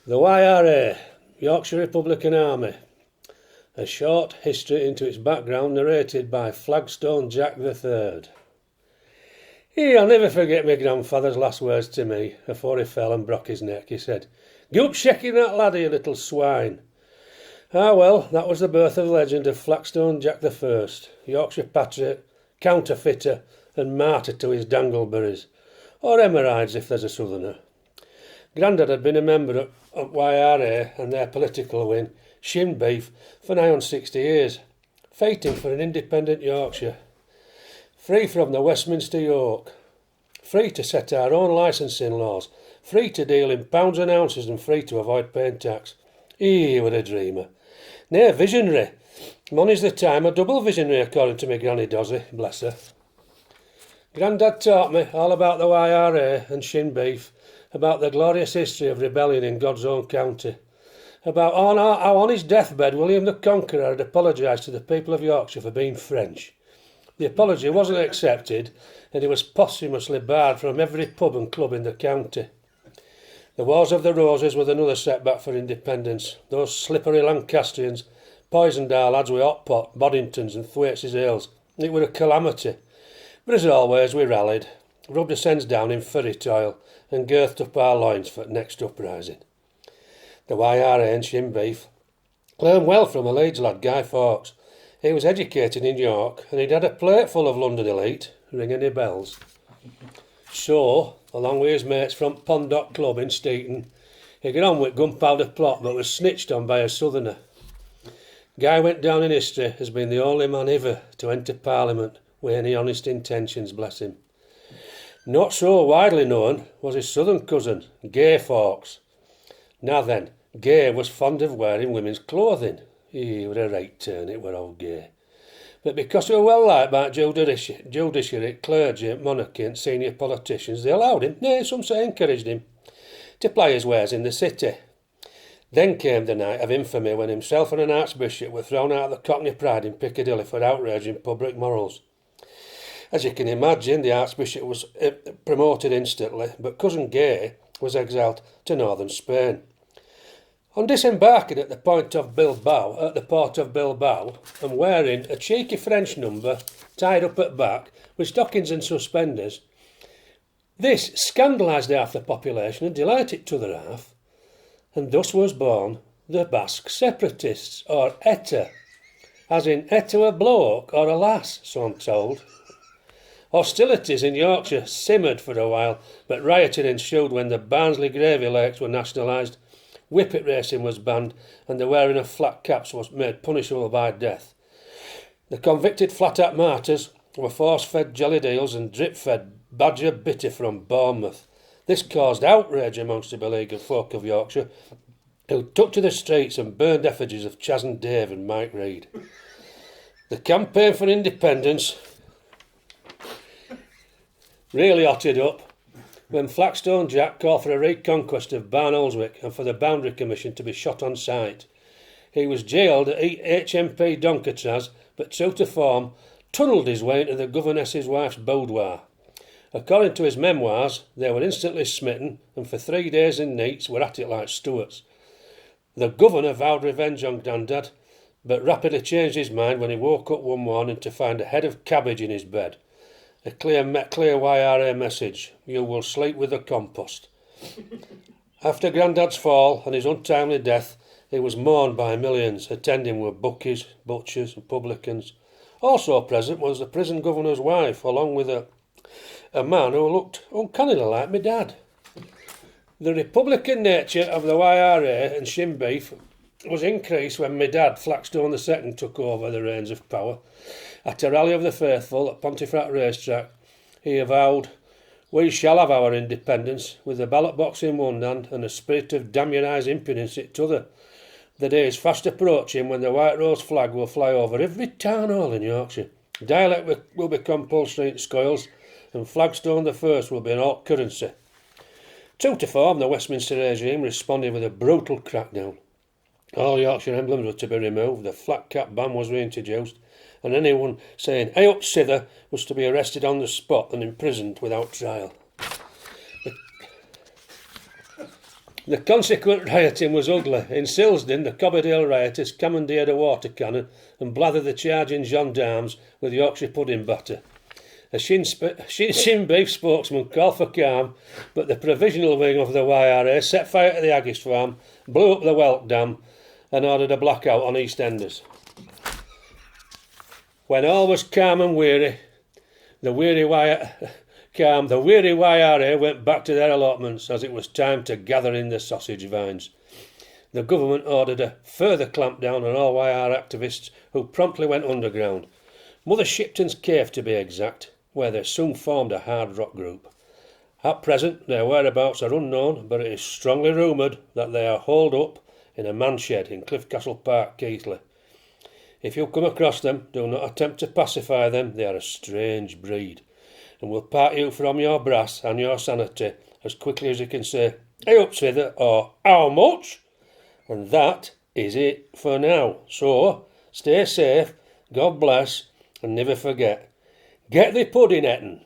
The YRA, Yorkshire Republican Army. A short history into its background narrated by Flagstone Jack III. I'll never forget my grandfather's last words to me afore he fell and broke his neck. He said, "Go up shaking that laddie, you little swine." Ah well, that was the birth of the legend of Flagstone Jack I, Yorkshire patriot, counterfeiter and martyr to his dangleberries, or hemorrhoids if there's a southerner. Grandad had been a member of YRA and their political wing, Shin Beef, for nigh on 60 years, fighting for an independent Yorkshire, free from the Westminster yoke, free to set our own licensing laws, free to deal in pounds and ounces and free to avoid paying tax. He were a dreamer. Nay, visionary. Money's the time, a double visionary according to my granny Dozzy, bless her. Grandad taught me all about the YRA and Shin Beef, about the glorious history of rebellion in God's own county, about how on his deathbed William the Conqueror had apologised to the people of Yorkshire for being French. The apology wasn't accepted and he was posthumously barred from every pub and club in the county. The Wars of the Roses were another setback for independence. Those slippery Lancastrians poisoned our lads with hot pot, Boddingtons and Thwaites' ales. It were a calamity. But as always we rallied, rubbed our sens down in ferret oil and girthed up our loins for the next uprising. The YRA and Shin Beef learned well from a Leeds lad, Guy Fawkes. He was educated in York and he'd had a plate full of London elite, ring any bells. So, along with his mates from Pondock Club in Steeton, he got on with gunpowder plot but was snitched on by a southerner. Guy went down in history as being the only man ever to enter Parliament with any honest intentions, bless him. Not so widely known was his southern cousin, Gay Fawkes. Now then, Gay was fond of wearing women's clothing. He were a right turn, it were old Gay. But because he were well liked by judiciary, clergy, monarchy and senior politicians, they allowed him, nay, some say encouraged him, to ply his wares in the city. Then came the night of infamy when himself and an archbishop were thrown out of the Cockney Pride in Piccadilly for outraging public morals. As you can imagine, the archbishop was promoted instantly, but cousin Gay was exiled to northern Spain. On disembarking at the port of Bilbao, and wearing a cheeky French number tied up at back with stockings and suspenders, this scandalised half the population and delighted t'other half, and thus was born the Basque separatists, or ETA, as in ETA a bloke or a lass, so I'm told. Hostilities in Yorkshire simmered for a while, but rioting ensued when the Barnsley Gravy Lakes were nationalised, whippet racing was banned, and the wearing of flat caps was made punishable by death. The convicted flat-hat martyrs were force-fed jelly deals and drip-fed badger bitter from Bournemouth. This caused outrage amongst the beleaguered folk of Yorkshire, who took to the streets and burned effigies of Chas and Dave and Mike Reid. The campaign for independence really hotted up when Flagstone Jack called for a reconquest of Barnoldswick and for the Boundary Commission to be shot on sight. He was jailed at HMP Doncaster, but true to form, tunnelled his way into the governess's wife's boudoir. According to his memoirs, they were instantly smitten and for 3 days and nights were at it like Stuarts. The governor vowed revenge on Grandad, but rapidly changed his mind when he woke up one morning to find a head of cabbage in his bed. A clear YRA message: you will sleep with the compost. After Grandad's fall and his untimely death, he was mourned by millions. Attending were bookies, butchers and publicans. Also present was the prison governor's wife, along with a man who looked uncannily like my dad. The Republican nature of the YRA and Shin Beef was increased when my dad, Flagstone II, took over the reins of power. At a rally of the faithful at Pontefract racetrack, he avowed, "We shall have our independence, with the ballot box in one hand and a spirit of damn your eyes impudence in t'other. The day is fast approaching when the white rose flag will fly over every town hall in Yorkshire. Dialect will be compulsory in schools, and Flagstone I will be an alt currency." True to form, the Westminster regime responded with a brutal crackdown. All Yorkshire emblems were to be removed, the flat cap ban was reintroduced, and anyone saying "Hey up Sithie" was to be arrested on the spot and imprisoned without trial. The consequent rioting was ugly. In Silsden, the Cobbeydale rioters commandeered a water cannon and blathered the charging gendarmes with Yorkshire pudding batter. A Shin Beef spokesman called for calm, but the provisional wing of the YRA set fire to the Haggis farm, blew up the Whelk Dam and ordered a blackout on EastEnders. When all was calm and weary, the weary YRA went back to their allotments as it was time to gather in the sausage vines. The government ordered a further clampdown on all YR activists who promptly went underground. Mother Shipton's Cave to be exact, where they soon formed a hard rock group. At present their whereabouts are unknown, but it is strongly rumoured that they are holed up in a manshed in Cliffcastle Park, Keighley. If you come across them, do not attempt to pacify them. They are a strange breed, and will part you from your brass and your sanity as quickly as you can say, "Hey up, Sithie," or "How much?" And that is it for now. So, stay safe, God bless, and never forget, get the pudding eaten.